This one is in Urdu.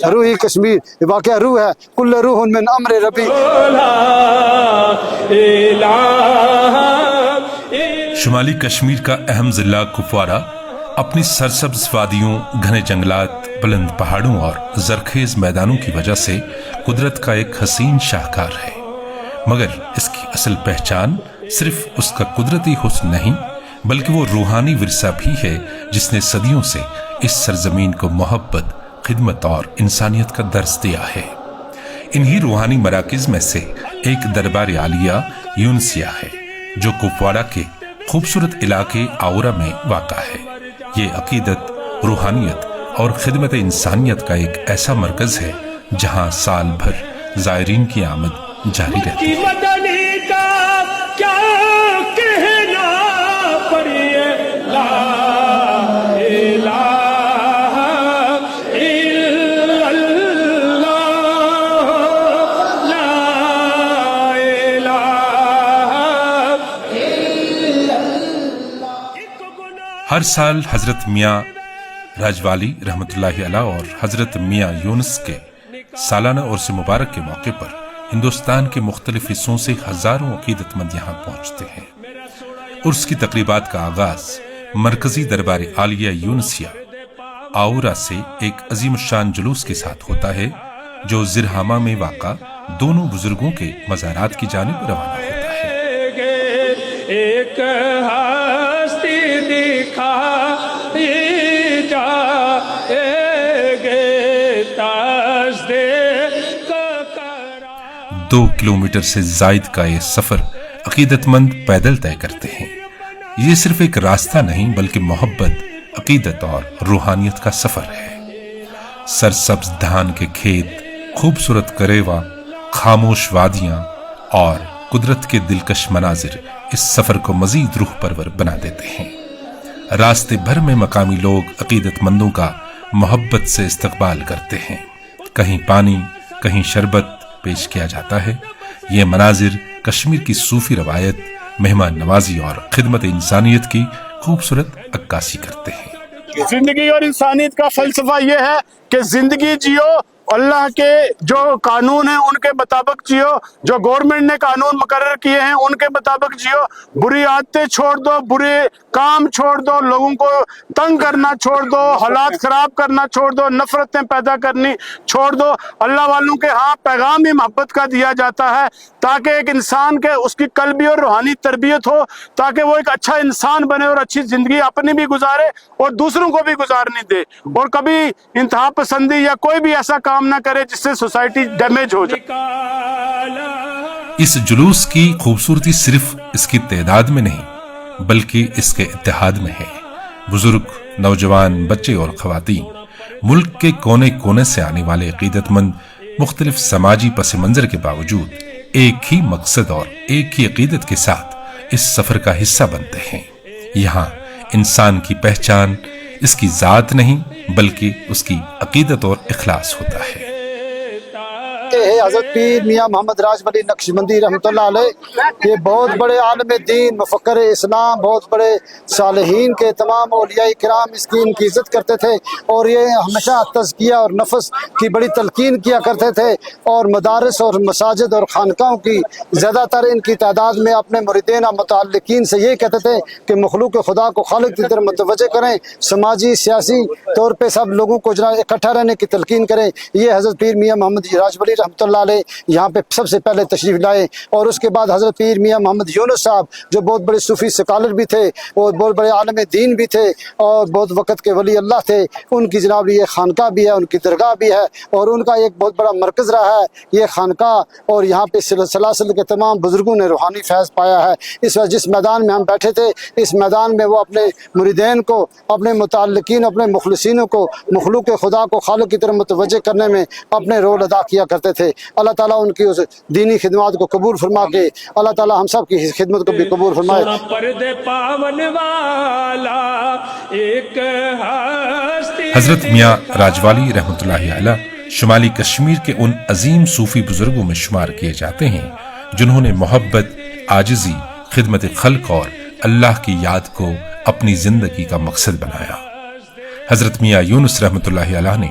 روحی کشمیر واقعہ روح ہے کل روح من امر ربی. شمالی کشمیر کا اہم ضلع کپوارہ اپنی سرسبز وادیوں، گھنے جنگلات، بلند پہاڑوں اور زرخیز میدانوں کی وجہ سے قدرت کا ایک حسین شاہکار ہے، مگر اس کی اصل پہچان صرف اس کا قدرتی حسن نہیں بلکہ وہ روحانی ورثہ بھی ہے جس نے صدیوں سے اس سرزمین کو محبت، خدمت اور انسانیت کا درس دیا ہے۔ انہی روحانی مراکز میں سے ایک دربار عالیہ یونسیہ ہے جو کپواڑہ کے خوبصورت علاقے آورا میں واقع ہے۔ یہ عقیدت، روحانیت اور خدمت انسانیت کا ایک ایسا مرکز ہے جہاں سال بھر زائرین کی آمد جاری رہتی ہے۔ ہر سال حضرت میاں راجوالی رحمۃ اللہ علیہ اور حضرت میاں یونس کے سالانہ عرس مبارک کے موقع پر ہندوستان کے مختلف حصوں سے ہزاروں عقیدت مند یہاں پہنچتے ہیں۔ عرس کی تقریبات کا آغاز مرکزی دربار عالیہ یونسیہ آورا سے ایک عظیم الشان جلوس کے ساتھ ہوتا ہے جو زرہامہ میں واقع دونوں بزرگوں کے مزارات کی جانب روانہ ہوتا ہے۔ ایک دو کلومیٹر سے زائد کا یہ سفر عقیدت مند پیدل طے کرتے ہیں۔ یہ صرف ایک راستہ نہیں بلکہ محبت، عقیدت اور روحانیت کا سفر ہے۔ سرسبز دھان کے کھیت، خوبصورت کریوا، خاموش وادیاں اور قدرت کے دلکش مناظر اس سفر کو مزید روح پرور بنا دیتے ہیں۔ راستے بھر میں مقامی لوگ عقیدت مندوں کا محبت سے استقبال کرتے ہیں۔ کہیں پانی، کہیں شربت پیش کیا جاتا ہے۔ یہ مناظر کشمیر کی صوفی روایت، مہمان نوازی اور خدمت انسانیت کی خوبصورت عکاسی کرتے ہیں۔ زندگی اور انسانیت کا فلسفہ یہ ہے کہ زندگی جیو، اللہ کے جو قانون ہیں ان کے مطابق جیو، جو گورنمنٹ نے قانون مقرر کیے ہیں ان کے مطابق جیو، بری عادتیں چھوڑ دو، برے کام چھوڑ دو، لوگوں کو تنگ کرنا چھوڑ دو، حالات خراب کرنا چھوڑ دو، نفرتیں پیدا کرنی چھوڑ دو۔ اللہ والوں کے ہاں پیغام ہی محبت کا دیا جاتا ہے تاکہ ایک انسان کے اس کی قلبی اور روحانی تربیت ہو، تاکہ وہ ایک اچھا انسان بنے اور اچھی زندگی اپنی بھی گزارے اور دوسروں کو بھی گزارنے دے، اور کبھی انتہا پسندی یا کوئی بھی ایسا کام نہ کرے جس سے سوسائٹی ڈیمیج ہو جائے۔ اس جلوس کی خوبصورتی صرف اس کی تعداد میں نہیں بلکہ اس کے اتحاد میں ہے۔ بزرگ، نوجوان، بچے اور خواتین، ملک کے کونے کونے سے آنے والے عقیدت مند مختلف سماجی پس منظر کے باوجود ایک ہی مقصد اور ایک ہی عقیدت کے ساتھ اس سفر کا حصہ بنتے ہیں۔ یہاں انسان کی پہچان اس کی ذات نہیں بلکہ اس کی عقیدت اور اخلاص ہوتا ہے۔ حضرت پیر میاں محمد راجولی نقشبندی رحمۃ اللہ علیہ یہ بہت بڑے عالم دین، مفکر اسلام، بہت بڑے صالحین کے تمام اولیاء کرام اس کی ان کی عزت کرتے تھے، اور یہ ہمیشہ تزکیہ اور نفس کی بڑی تلقین کیا کرتے تھے، اور مدارس اور مساجد اور خانقاہوں کی زیادہ تر ان کی تعداد میں اپنے مریدین اور متعلقین سے یہ کہتے تھے کہ مخلوق خدا کو خالق کی طرف متوجہ کریں، سماجی سیاسی طور پہ سب لوگوں کو اکٹھا رہنے کی تلقین کریں۔ یہ حضرت پیر میاں محمد راجولی رحمۃ اللہ علیہ یہاں پہ سب سے پہلے تشریف لائے، اور اس کے بعد حضرت پیر میاں محمد یونس صاحب جو بہت بڑے صوفی سکالر بھی تھے اور بہت بڑے عالم دین بھی تھے اور بہت وقت کے ولی اللہ تھے، ان کی جناب یہ خانقاہ بھی ہے، ان کی درگاہ بھی ہے، اور ان کا ایک بہت بڑا مرکز رہا ہے یہ خانقاہ، اور یہاں پہ سلاسل کے تمام بزرگوں نے روحانی فیض پایا ہے۔ اس وقت جس میدان میں ہم بیٹھے تھے اس میدان میں وہ اپنے مریدین کو، اپنے متعلقین، اپنے مخلصینوں کو مخلوق خدا کو خالق کی طرف متوجہ کرنے میں اپنے رول ادا کیا کرتے تھے۔ اللہ تعالیٰ ان کی اس دینی خدمات کو قبول فرما کے اللہ تعالیٰ ہم سب کی خدمت کو بھی قبول فرمائے۔ حضرت میاں راجوالی رحمۃ اللہ علیہ شمالی کشمیر کے ان عظیم صوفی بزرگوں میں شمار کیے جاتے ہیں جنہوں نے محبت، عاجزی، خدمت خلق اور اللہ کی یاد کو اپنی زندگی کا مقصد بنایا۔ حضرت میاں یونس رحمۃ اللہ علیہ نے